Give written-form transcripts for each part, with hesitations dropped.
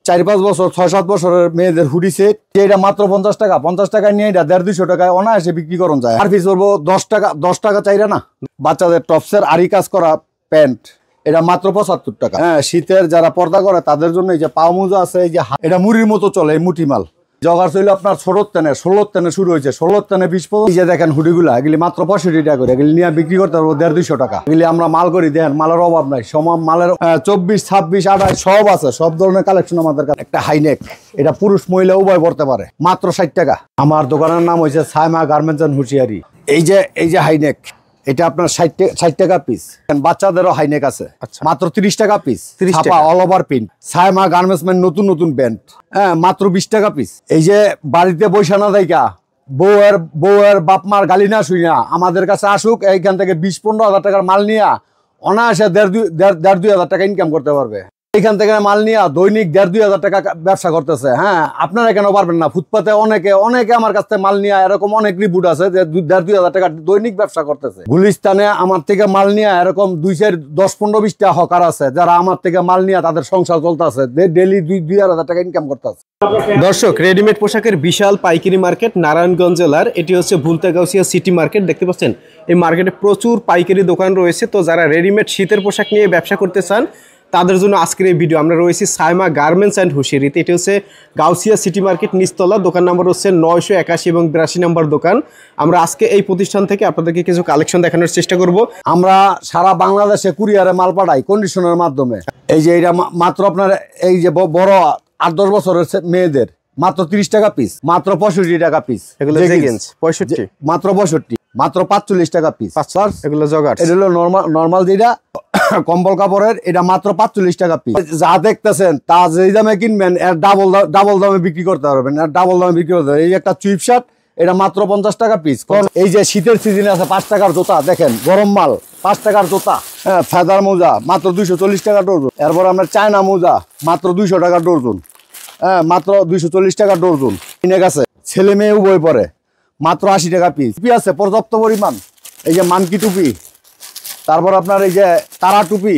4-5 বছর 6-7 বছরের মেয়েদের হুডি সেট, এটা মাত্র 50 টাকা। 50 টাকায় নিয়ে এটা 150-200 টাকায় অনায়াসে বিক্রি করুন যায়। আর পিস করবো 10 টাকা চাইরা না। বাচ্চাদের টপসের আরি কাজ করা প্যান্ট, এটা মাত্র 75 টাকা। হ্যাঁ, শীতের যারা পর্দা করে তাদের জন্য এই যে পাও মোজা আছে, এই যে এটা মুড়ির মতো চলে, এই মুটি মাল। জগার ছিল আপনার 16 তেনে শুরু হয়েছে, 16 তেনে 20 পর্যন্ত। এই যে দেখেন হুডিগুলা, এগুলি মাত্র 65 টাকা করে, এগুলি নিয়ে বিক্রি করতে পারবো 150-200 টাকা। এগুলি আমরা মাল করি, দেখেন মালের অভাব নাই, সমান মালের 24, 26, 28 সব আছে, সব ধরনের কালেকশন আমাদের কাছে। একটা হাইনেক, এটা পুরুষ মহিলা উভয় পড়তে পারে, মাত্র 60 টাকা। আমার দোকানের নাম হয়েছে সাইমা গার্মেন্টস এন্ড হুঁশিয়ারি। এই যে হাইনেক, এটা আপনার 60 টাকা পিস। বাচ্চাদেরও হাইনেক আছে, মাত্র 30 টাকা পিস। 30 টাকা all over print. Saima garments নতুন ব্যান্ড, হ্যাঁ, মাত্র 20 টাকা পিস। এই যে বাড়িতে বৈশানা দেইকা বউয়ের বাপ মার গালি না শুই না, আমাদের কাছে আসুক, এইখান থেকে 20-15 হাজার টাকার মাল নিয়ে অনায়াসে 1.5-2 হাজার টাকা ইনকাম করতে পারবে। এখান থেকে মাল নিয়ে দৈনিক 1.5-2 হাজার টাকা ব্যবসা করতেছে। হ্যাঁ, আপনারা কেন পারবেন না? ফুটপাতে অনেকে আমার কাছ থেকে মাল নিয়ে এরকম অনেক রিপোর্ট আছে যে 1.5-2 হাজার টাকা দৈনিক ব্যবসা করতেছে। গুলিস্তানে আমার থেকে মাল নিয়ে এরকম 10-15-20টা হকার আছে, যারা আমার থেকে মাল নিয়ে তাদের সংসার চলতেছে, ডেলি 2 হাজার টাকা ইনকাম করতেছে। দর্শক, রেডিমেড পোশাকের বিশাল পাইকারি মার্কেট নারায়ণগঞ্জ জেলার, এটি হচ্ছে ভুলতাগাউসিয়া সিটি মার্কেট। দেখতে পাচ্ছেন এই মার্কেটে প্রচুর পাইকারি দোকান রয়েছে। তো যারা রেডিমেড শীতের পোশাক নিয়ে ব্যবসা করতে চান তাদের জন্য আজকের এই ভিডিও। আমরা রয়েছি সাইমা গার্মেন্টস অ্যান্ড হুঁশিয়ারিতে। এটি হচ্ছে গাউসিয়া সিটি মার্কেট নিচতলা, দোকান নাম্বার হচ্ছে 981 এবং 82 নম্বর দোকান। আমরা আজকে এই প্রতিষ্ঠান থেকে আপনাদেরকে কিছু কালেকশন দেখানোর চেষ্টা করব। আমরা সারা বাংলাদেশে কুরিয়ারে মাল পাঠাই কন্ডিশনের মাধ্যমে। এই যে এটা মাত্র আপনার এই যে বড় 8-10 বছরের মেয়েদের মাত্র 30 টাকা পিস, মাত্র 65 টাকা পিস। এগুলো জেগিন্স 65, মাত্র 65, মাত্র 45 টাকা পিস। এগুলো জগার, এটা হলো নরমাল যেটা কম্বল কাপড়ের, এটা মাত্র 45 টাকা পিস। যা দেখতেছেন তা যেই দামে কিনবেন এর ডাবল দামে বিক্রি করতে পারবেন, আর ডাবল দামে বিক্রি করতে পারবেন। এই একটা চুইপ শার্ট, এটা মাত্র 50 টাকা পিস। এই যে শীতের সিজনে আছে 5 টাকার জুতা, দেখেন গরম মাল 5 টাকার জুতা। হ্যাঁ, ফেদার মোজা মাত্র 240 টাকা ডর্জন। এরপর আমরা চায়না মোজা মাত্র 200 টাকা ডর্জন। হ্যাঁ, মাত্র 240 টাকা ডর্জন। কিনে গেছে ছেলে মেয়ে উভয় পরে, মাত্র 80 টাকা পিস। টুপি আছে পর্যাপ্ত পরিমাণ, এই যে মানকি টুপি, তারপর আপনার এই যে তারা টুপি,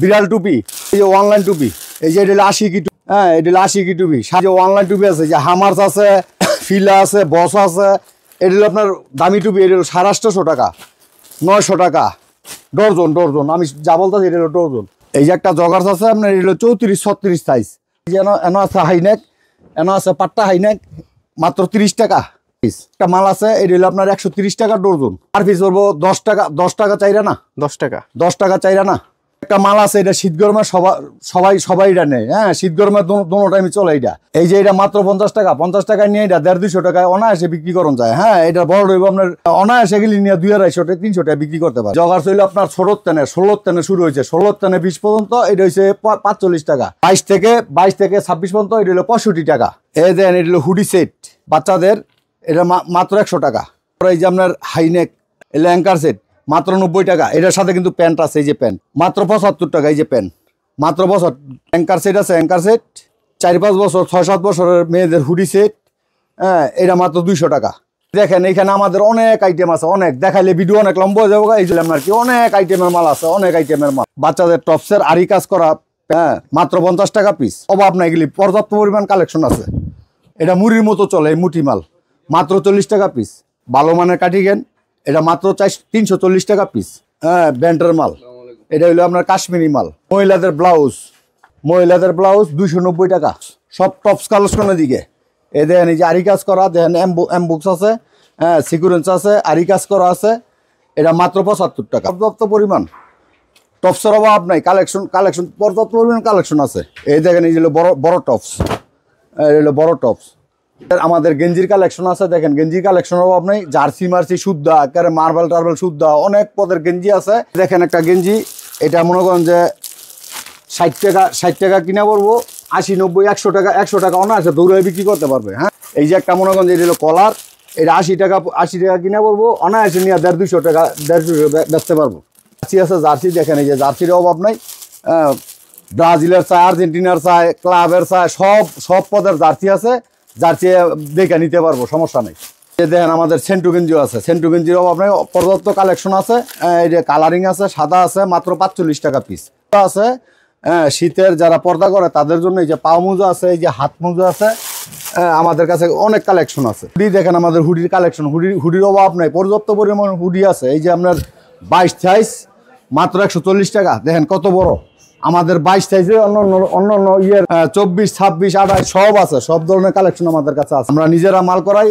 বিড়াল টুপি, এই যে অনলাইন টুপি, এই যে এটা 80 কি টুপি। হ্যাঁ, এটা 80 কি টুপি। সাথে অনলাইন টুপি আছে, যে হামার্স আছে, ফিলা আছে, বস আছে। এটা হলো আপনার দামি টুপি, এটা হলো 850 টাকা, 900 টাকা ডর্জন। আমি যা বলতেছি এটা হলো ডর্জন। এই যে একটা জগার্স আছে আপনার, এটা হলো 34-36 সাইজ। এনো আছে হাইনেক, এনো আছে পাট্টা হাইনেক, মাত্র 30 টাকা পিস। একটা মাল আছে, এটা হলো আপনার 130 টাকা ডর্জন। আর পিস করবো 10 টাকা চাইরা না। 10 টাকা চাইরা না। একটা মাল আছে, এটা শীত গরমে সবাই এটা নেয়। হ্যাঁ, শীত গরমে দোনো টাইমে চলে এটা। এই যে এটা মাত্র 50 টাকা। 50 টাকায় নিয়ে এটা 1.5-200 টাকায় অনায়াসে বিক্রি করুন যায়। হ্যাঁ, এটা বড় রইব আপনার অনায়াসে গেলে নিয়ে 200-250-300 টাকা বিক্রি করতে পারে। জগার ছিল আপনার 16 তেনে শুরু হয়েছে, 16 তেনে 20 পর্যন্ত, এটা হচ্ছে 45 টাকা। 22 থেকে 26 পর্যন্ত এটা হলো 65 টাকা। এই দেন এটা হলো হুডি সেট বাচ্চাদের, এটা মাত্র 100 টাকা। এই যে আপনার হাইনেক অ্যাঙ্কার সেট মাত্র 90 টাকা। এটার সাথে কিন্তু প্যান্ট আছে, এই যে প্যান্ট মাত্র 75 টাকা। এই যে প্যান্ট মাত্র 75। অ্যাঙ্কার সেট আছে, অ্যাঙ্কার সেট 4-5 বছর 6-7 বছরের মেয়েদের হুডি সেট, হ্যাঁ, এটা মাত্র 200 টাকা। দেখেন এখানে আমাদের অনেক আইটেম আছে, অনেক দেখাইলে ভিডিও অনেক লম্বা হয়ে যাবো। এই যে আর কি অনেক আইটেমের মাল আছে, অনেক আইটেমের মাল। বাচ্চাদের টপসের আরি কাজ করা, হ্যাঁ, মাত্র 50 টাকা পিস। অভাব নাই, এগুলি পর্যাপ্ত পরিমাণ কালেকশন আছে। এটা মুড়ির মতো চলে, এই মুটি মাল মাত্র 40 টাকা পিস। ভালো মানের কাটিগেন, এটা মাত্র 340 টাকা পিস। হ্যাঁ, ব্যান্ডের মাল, এটা হলো আপনার কাশ্মীরি মাল। মহিলাদের ব্লাউজ 290 টাকা। সব টপস কালেকশনের দিকে এই দেখেন, এই যে আরি কাজ করা, দেখেন এমবুকস আছে, হ্যাঁ, সিকুয়েন্স আছে, আরি কাজ করা আছে, এটা মাত্র 75 টাকা। পর্যাপ্ত পরিমাণ টপসের অভাব নাই, কালেকশন পর্যাপ্ত পরিমাণ কালেকশন আছে। এই দেখেন এই হলো বড় টপস, এই হলো বড় টপস। আমাদের গেঞ্জির কালেকশন আছে, দেখেন গেঞ্জির কালেকশন অভাব নেই। জার্সি মার্সি শুদ্ধা, একেবারে মার্বেল টার্বেল শুদ্ধা, অনেক পদের গেঞ্জি আছে। দেখেন একটা গেঞ্জি, এটা মনে করেন যে 60 টাকা কিনা পড়বো, 80-90-100 টাকা অনায়াসে দৌড়ে বিক্রি করতে পারবে। হ্যাঁ, এই যে একটা মনে করেন যে এটা হলো কলার, এটা 80 টাকা কিনা পড়বো, অনায়াসে নিয়ে 150-200 টাকা বেচতে পারবো। জার্সি আছে, জার্সি দেখেন, এই যে জার্সির অভাব নাই। ব্রাজিলের চায়, আর্জেন্টিনার চায়, ক্লাবের চায়, সব পদের জার্সি আছে। জার্সি দেখে নিতে পারবো, সমস্যা নেই। দেখেন আমাদের সেন্টু গেঞ্জিও আছে, সেন্টু গেঞ্জির অভাব নেই, পর্যাপ্ত কালেকশন আছে। এই যে কালারিং আছে, সাদা আছে, মাত্র 45 টাকা পিস আছে। হ্যাঁ, শীতের যারা পর্দা করে তাদের জন্য এই যে পাও মোজা আছে, এই যে হাত মোজা আছে। আমাদের কাছে অনেক কালেকশন আছে। হুডি দেখেন, আমাদের হুডির কালেকশন, হুডির অভাব নাই, পর্যাপ্ত পরিমাণ হুডি আছে। এই যে আপনার 22 সাইজ মাত্র 140 টাকা। দেখেন কত বড় আমাদের 22 সাইজে, অন্য ইয়ের 24, 26, 28 সব আছে, সব ধরনের কালেকশন আমাদের কাছে আছে। আমরা নিজেরা মাল করাই,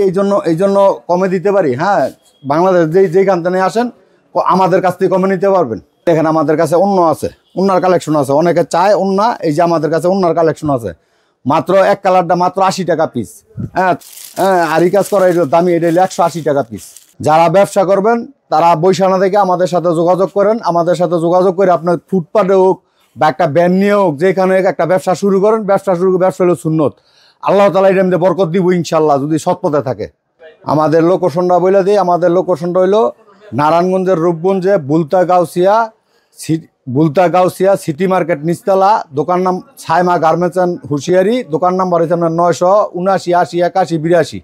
এই জন্য কমে দিতে পারি। হ্যাঁ, বাংলাদেশ যেইখান থেকে আসেন আমাদের কাছ থেকে কমে নিতে পারবেন। দেখেন আমাদের কাছে অন্য আছে, অন্যার কালেকশন আছে, অনেকে চায় অন্য। এই যে আমাদের কাছে অন্যার কালেকশন আছে, মাত্র এক কালারটা মাত্র 80 টাকা পিস। হ্যাঁ, আরি কাজ করা এটা দামি, এটা 180 টাকা পিস। যারা ব্যবসা করবেন তারা বৈশাখা থেকে আমাদের সাথে যোগাযোগ করেন। আমাদের সাথে যোগাযোগ করে আপনার ফুটপাতে হোক বা একটা ব্যান নিয়ে হোক, যেখানে একটা ব্যবসা শুরু করেন, ব্যবসা হলো সুন্নত। আল্লাহ তাআলা এর মধ্যে বরকত দিব ইনশাল্লাহ, যদি সৎ পথে থাকে। আমাদের লোকেশনটা বলে দিই, আমাদের লোকেশনটা হইলো নারায়ণগঞ্জের রূপগঞ্জে বুলতা গাউসিয়া সিটি মার্কেট নিচতলা। দোকান নাম ছাইমা গার্মেন্টস অ্যান্ড হুঁশিয়ারি। দোকান নাম্বার হচ্ছে আপনার 979 80 81 82।